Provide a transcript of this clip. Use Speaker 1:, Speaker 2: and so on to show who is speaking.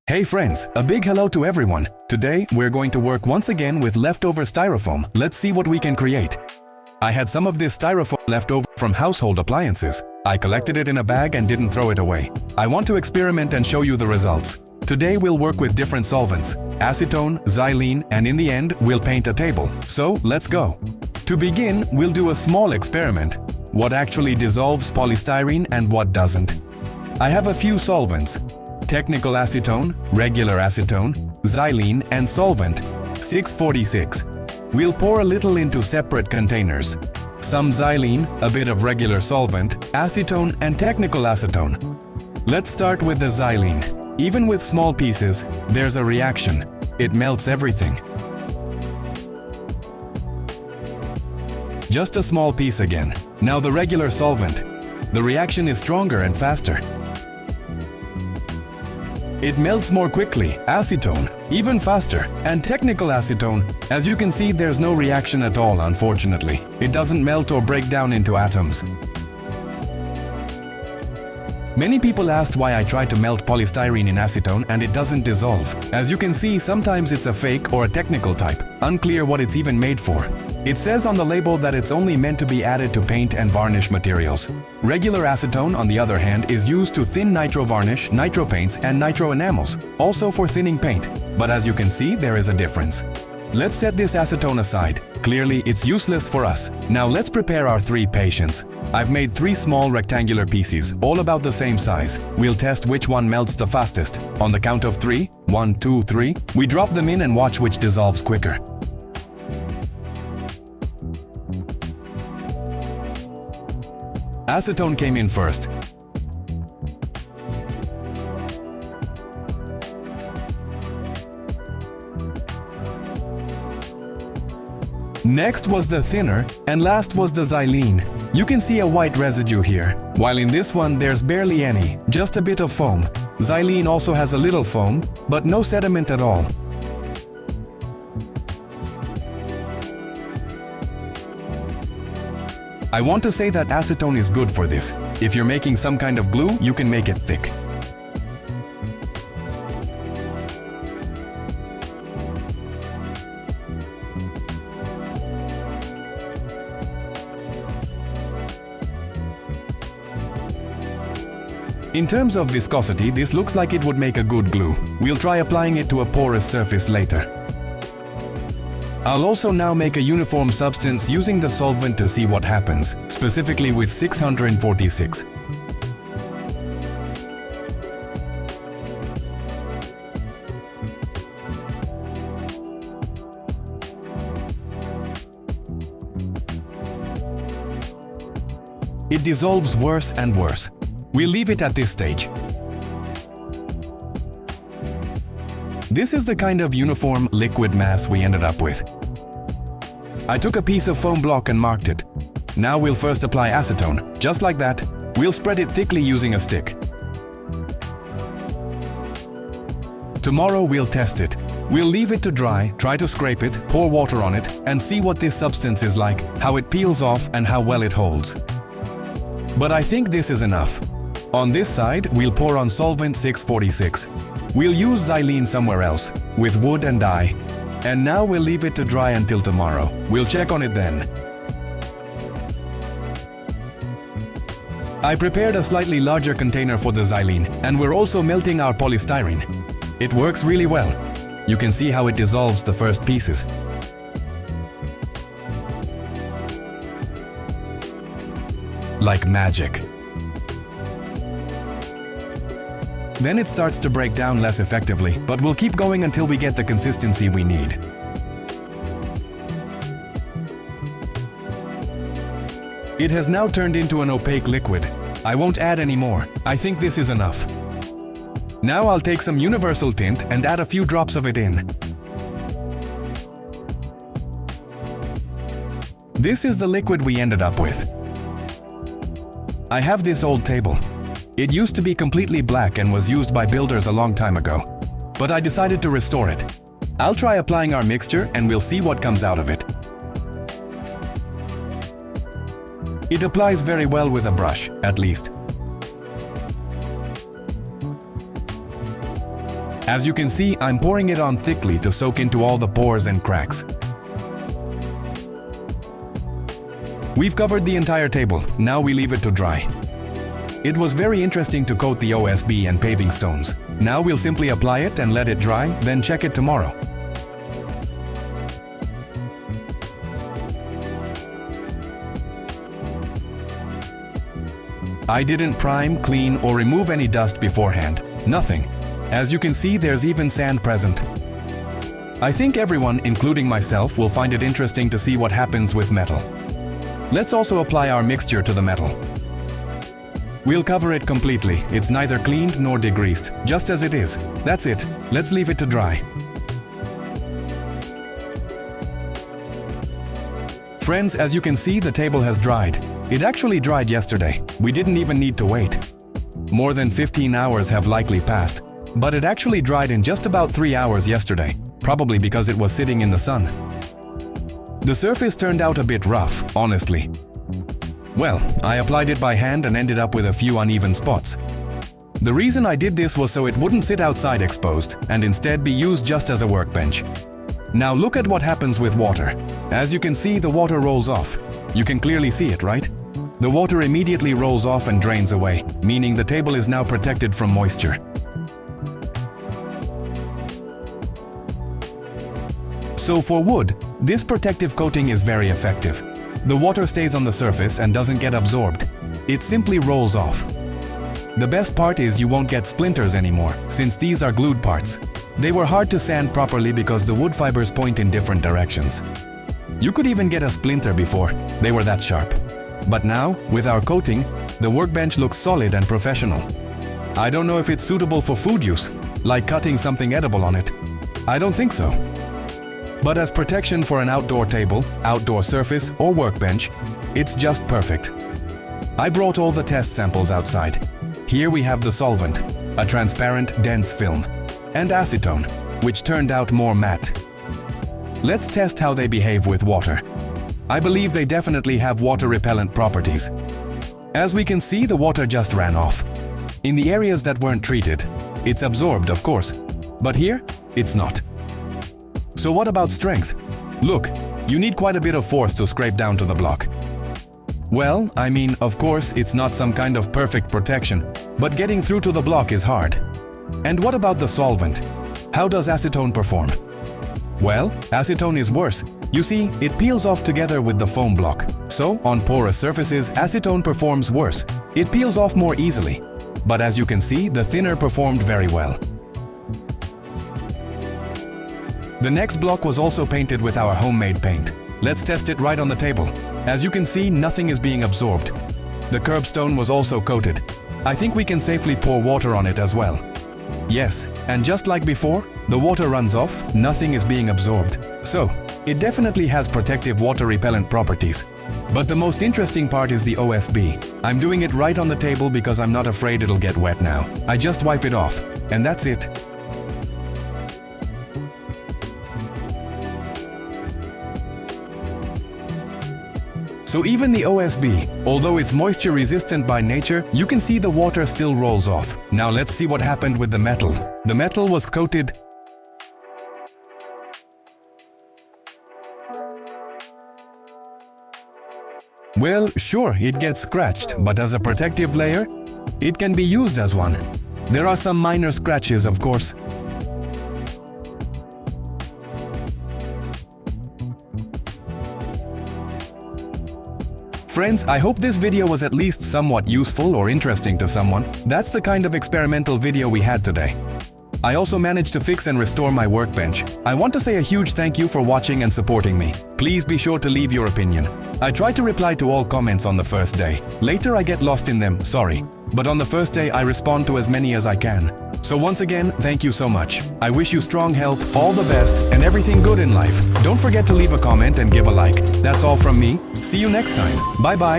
Speaker 1: Hey friends, a big hello to everyone. Today, we're going to work once again with leftover styrofoam. Let's see what we can create. I had some of this styrofoam left over from household appliances. I collected it in a bag and didn't throw it away. I want to experiment and show you the results. Today we'll work with different solvents, acetone, xylene, and in the end, we'll paint a table. So, let's go. To begin, we'll do a small experiment. What actually dissolves polystyrene and what doesn't. I have a few solvents. Technical acetone, regular acetone, xylene, and solvent, 646. We'll pour a little into separate containers. Some xylene, a bit of regular solvent, acetone, and technical acetone. Let's start with the xylene. Even with small pieces, there's a reaction. It melts everything. Just a small piece again. Now the regular solvent. The reaction is stronger and faster. It melts more quickly, acetone, even faster, and technical acetone. As you can see, there's no reaction at all, unfortunately. It doesn't melt or break down into atoms. Many people asked why I tried to melt polystyrene in acetone and it doesn't dissolve. As you can see, sometimes it's a fake or a technical type, unclear what it's even made for. It says on the label that it's only meant to be added to paint and varnish materials. Regular acetone, on the other hand, is used to thin nitro varnish, nitro paints, and nitro enamels, also for thinning paint. But as you can see, there is a difference. Let's set this acetone aside. Clearly, it's useless for us. Now let's prepare our 3 patients. I've made 3 small rectangular pieces, all about the same size. We'll test which one melts the fastest. On the count of 3, 1, 2, 3, we drop them in and watch which dissolves quicker. Acetone came in first. Next was the thinner, and last was the xylene. You can see a white residue here, while in this one there's barely any, just a bit of foam. Xylene also has a little foam, but no sediment at all. I want to say that acetone is good for this. If you're making some kind of glue, you can make it thick. In terms of viscosity, this looks like it would make a good glue. We'll try applying it to a porous surface later. I'll also now make a uniform substance using the solvent to see what happens, specifically with 646. It dissolves worse and worse. We'll leave it at this stage. This is the kind of uniform liquid mass we ended up with. I took a piece of foam block and marked it. Now we'll first apply acetone. Just like that, we'll spread it thickly using a stick. Tomorrow we'll test it. We'll leave it to dry, try to scrape it, pour water on it, and see what this substance is like, how it peels off, and how well it holds. But I think this is enough. On this side, we'll pour on solvent 646. We'll use xylene somewhere else, with wood and dye. And now we'll leave it to dry until tomorrow. We'll check on it then. I prepared a slightly larger container for the xylene, and we're also melting our polystyrene. It works really well. You can see how it dissolves the first pieces. Like magic. Then it starts to break down less effectively, but we'll keep going until we get the consistency we need. It has now turned into an opaque liquid. I won't add any more. I think this is enough. Now I'll take some universal tint and add a few drops of it in. This is the liquid we ended up with. I have this old table. It used to be completely black and was used by builders a long time ago. But I decided to restore it. I'll try applying our mixture and we'll see what comes out of it. It applies very well with a brush, at least. As you can see, I'm pouring it on thickly to soak into all the pores and cracks. We've covered the entire table, now we leave it to dry. It was very interesting to coat the OSB and paving stones. Now we'll simply apply it and let it dry, then check it tomorrow. I didn't prime, clean, or remove any dust beforehand. Nothing. As you can see, there's even sand present. I think everyone, including myself, will find it interesting to see what happens with metal. Let's also apply our mixture to the metal. We'll cover it completely. It's neither cleaned nor degreased, just as it is. That's it. Let's leave it to dry. Friends, as you can see, the table has dried. It actually dried yesterday. We didn't even need to wait. More than 15 hours have likely passed, but it actually dried in just about 3 hours yesterday, probably because it was sitting in the sun. The surface turned out a bit rough, honestly. Well, I applied it by hand and ended up with a few uneven spots. The reason I did this was so it wouldn't sit outside exposed and instead be used just as a workbench. Now look at what happens with water. As you can see, the water rolls off. You can clearly see it, right? The water immediately rolls off and drains away, meaning the table is now protected from moisture. So for wood, this protective coating is very effective. The water stays on the surface and doesn't get absorbed. It simply rolls off. The best part is you won't get splinters anymore, since these are glued parts. They were hard to sand properly because the wood fibers point in different directions. You could even get a splinter before, they were that sharp. But now, with our coating, the workbench looks solid and professional. I don't know if it's suitable for food use, like cutting something edible on it. I don't think so. But as protection for an outdoor table, outdoor surface, or workbench, it's just perfect. I brought all the test samples outside. Here we have the solvent, a transparent, dense film, and acetone, which turned out more matte. Let's test how they behave with water. I believe they definitely have water-repellent properties. As we can see, the water just ran off. In the areas that weren't treated, it's absorbed, of course, but here, it's not. So what about strength? Look, you need quite a bit of force to scrape down to the block. Well, I mean, of course, it's not some kind of perfect protection, but getting through to the block is hard. And what about the solvent? How does acetone perform? Well, acetone is worse. You see, it peels off together with the foam block. So, on porous surfaces, acetone performs worse. It peels off more easily. But as you can see, the thinner performed very well. The next block was also painted with our homemade paint. Let's test it right on the table. As you can see, nothing is being absorbed. The curbstone was also coated. I think we can safely pour water on it as well. Yes, and just like before, the water runs off, nothing is being absorbed. So, it definitely has protective water-repellent properties. But the most interesting part is the OSB. I'm doing it right on the table because I'm not afraid it'll get wet now. I just wipe it off, and that's it. So even the OSB, although it's moisture resistant by nature, you can see the water still rolls off. Now let's see what happened with the metal. The metal was coated. Well, sure, it gets scratched, but as a protective layer, it can be used as one. There are some minor scratches, of course. Friends, I hope this video was at least somewhat useful or interesting to someone. That's the kind of experimental video we had today. I also managed to fix and restore my workbench. I want to say a huge thank you for watching and supporting me. Please be sure to leave your opinion. I try to reply to all comments on the first day. Later I get lost in them, sorry. But on the first day I respond to as many as I can. So once again, thank you so much. I wish you strong health, all the best, and everything good in life. Don't forget to leave a comment and give a like. That's all from me. See you next time. Bye-bye.